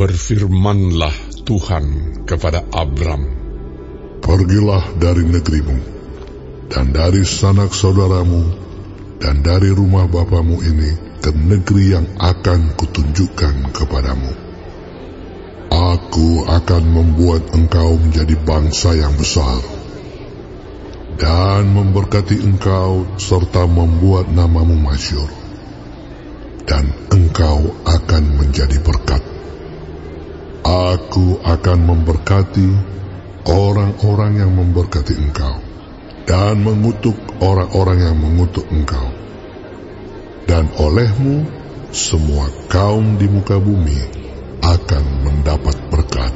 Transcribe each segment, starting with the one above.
Berfirmanlah Tuhan kepada Abram, "Pergilah dari negerimu, dan dari sanak saudaramu, dan dari rumah bapamu ini ke negeri yang akan kutunjukkan kepadamu. Aku akan membuat engkau menjadi bangsa yang besar, dan memberkati engkau serta membuat namamu masyhur, dan engkau akan menjadi berkat. Aku akan memberkati orang-orang yang memberkati engkau, dan mengutuk orang-orang yang mengutuk engkau. Dan olehmu semua kaum di muka bumi akan mendapat berkat."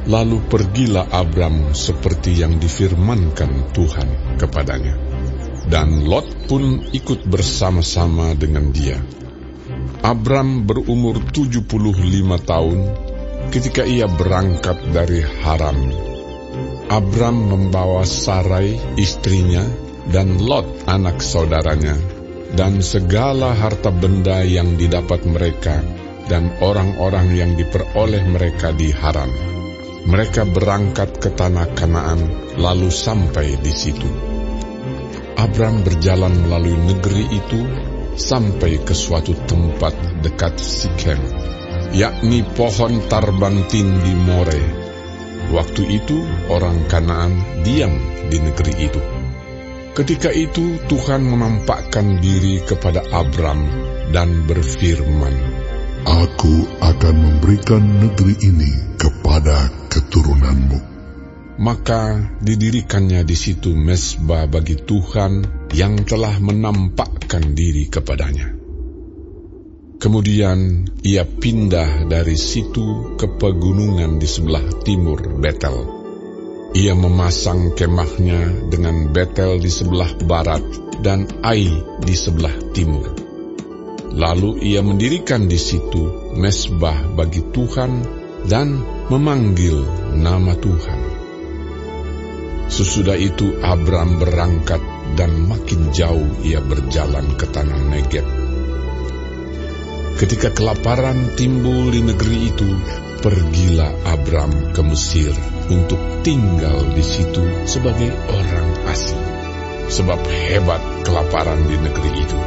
Lalu pergilah Abram seperti yang difirmankan Tuhan kepadanya, dan Lot pun ikut bersama-sama dengan dia. Abram berumur 75 tahun ketika ia berangkat dari Haran. Abram membawa Sarai istrinya dan Lot anak saudaranya, dan segala harta benda yang didapat mereka dan orang-orang yang diperoleh mereka di Haran. Mereka berangkat ke tanah Kanaan, lalu sampai di situ. Abram berjalan melalui negeri itu sampai ke suatu tempat dekat Sikem, yakni pohon tarbantin di More. Waktu itu orang Kanaan diam di negeri itu. Ketika itu Tuhan menampakkan diri kepada Abram dan berfirman, "Aku akan memberikan negeri ini kepada keturunanmu." Maka didirikannya di situ mezbah bagi Tuhan yang telah menampakkan diri kepadanya. Kemudian ia pindah dari situ ke pegunungan di sebelah timur Betel. Ia memasang kemahnya dengan Betel di sebelah barat dan Ai di sebelah timur. Lalu ia mendirikan di situ mezbah bagi Tuhan dan memanggil nama Tuhan. Sesudah itu Abram berangkat dan makin jauh ia berjalan ke tanah Negeb. Ketika kelaparan timbul di negeri itu, pergilah Abram ke Mesir untuk tinggal di situ sebagai orang asing, sebab hebat kelaparan di negeri itu.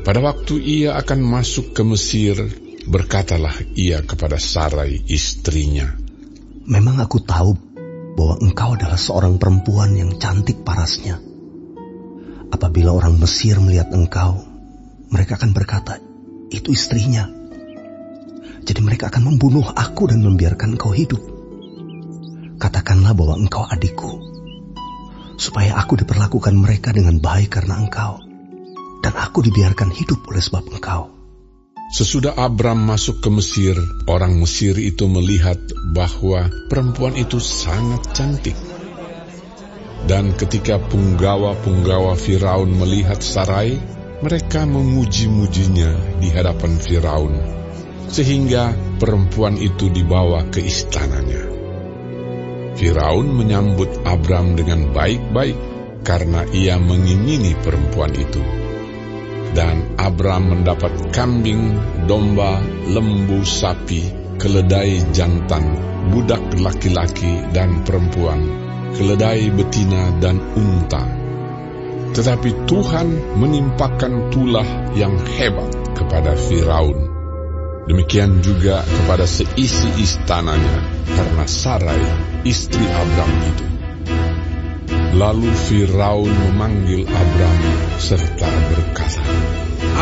Pada waktu ia akan masuk ke Mesir, berkatalah ia kepada Sarai istrinya, "Memang aku tahu bahwa engkau adalah seorang perempuan yang cantik parasnya. Apabila orang Mesir melihat engkau, mereka akan berkata, 'Itu istrinya.' Jadi mereka akan membunuh aku dan membiarkan engkau hidup. Katakanlah bahwa engkau adikku, supaya aku diperlakukan mereka dengan baik karena engkau, dan aku dibiarkan hidup oleh sebab engkau." Sesudah Abram masuk ke Mesir, orang Mesir itu melihat bahwa perempuan itu sangat cantik. Dan ketika punggawa-punggawa Firaun melihat Sarai, mereka memuji-mujinya di hadapan Firaun, sehingga perempuan itu dibawa ke istananya. Firaun menyambut Abram dengan baik-baik karena ia mengingini perempuan itu. Dan Abram mendapat kambing, domba, lembu, sapi, keledai jantan, budak laki-laki dan perempuan, keledai betina dan unta. Tetapi Tuhan menimpakan tulah yang hebat kepada Firaun. Demikian juga kepada seisi istananya karena Sarai, istri Abram itu. Lalu Firaun memanggil Abram serta berkata,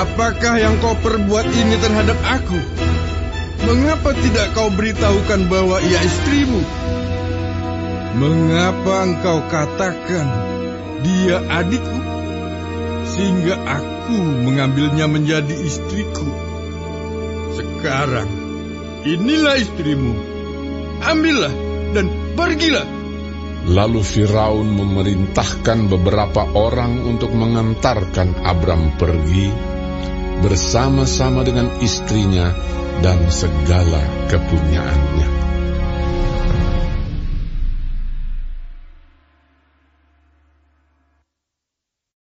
"Apakah yang kau perbuat ini terhadap aku? Mengapa tidak kau beritahukan bahwa ia istrimu? Mengapa engkau katakan dia adikku, sehingga aku mengambilnya menjadi istriku? Sekarang inilah istrimu, ambillah dan pergilah." Lalu Firaun memerintahkan beberapa orang untuk mengantarkan Abram pergi bersama-sama dengan istrinya dan segala kepunyaannya.